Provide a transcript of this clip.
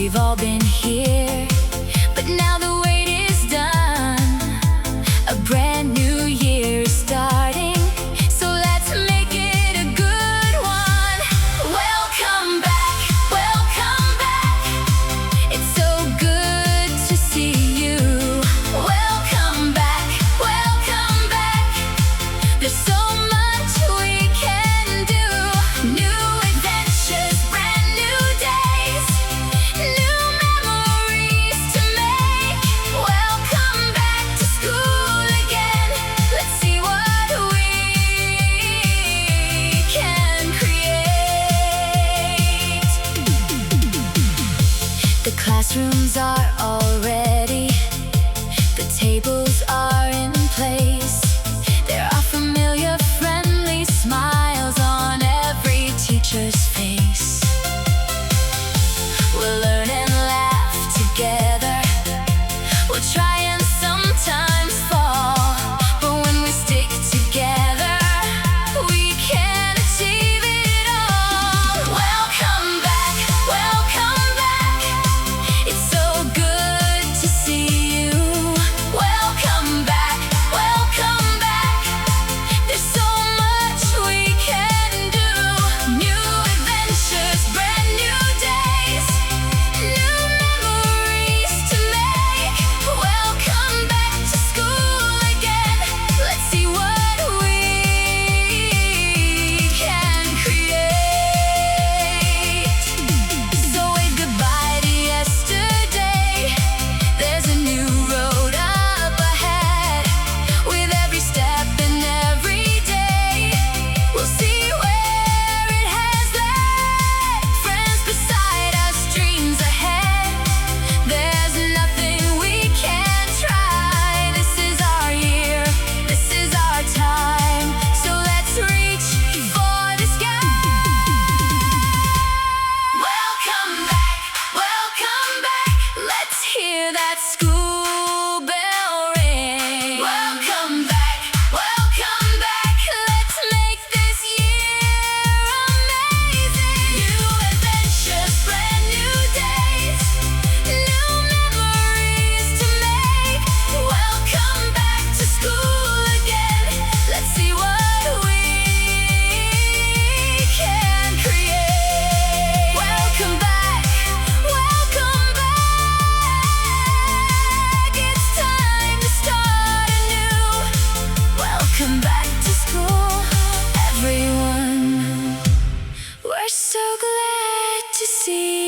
we've all been here, but now the wait is done. A brand new year is starting, so let's make it a good one. Welcome back, welcome back. It's so good to see you. Welcome back, welcome back. There's so much we can do. New adventures, brand new days, new memories to make. Welcome back to school again. Let's see what we can create. The classrooms are all ready. The tables are in place. There are familiar, friendly smiles on every teacher's face. We'll learn and laugh together. We'll try and sometimes fall, but when we stick together, we can achieve it all. Welcome back, welcome back. It's so good to see you. Welcome back, welcome back. There's so much we can do. New adventures, brand new days, new memories to make. Welcome back to school again. Let's see what we can create. So wave goodbye to yesterday. There's a new road up ahead. With every step and every day, we'll see where it has led. Friends beside us, dreams ahead. There's nothing we can't try. This is our year, this is our time. So let's reach for the sky. Welcome back, welcome back. Let's hear that school bell ring. Welcome back, welcome back. Let's make this year amazing. New adventures, brand new days, new memories to make. Welcome back to school again. Let's see what we can create. Welcome back, welcome back. It's time to start anew. Welcome back to school, everyone. We're so glad to see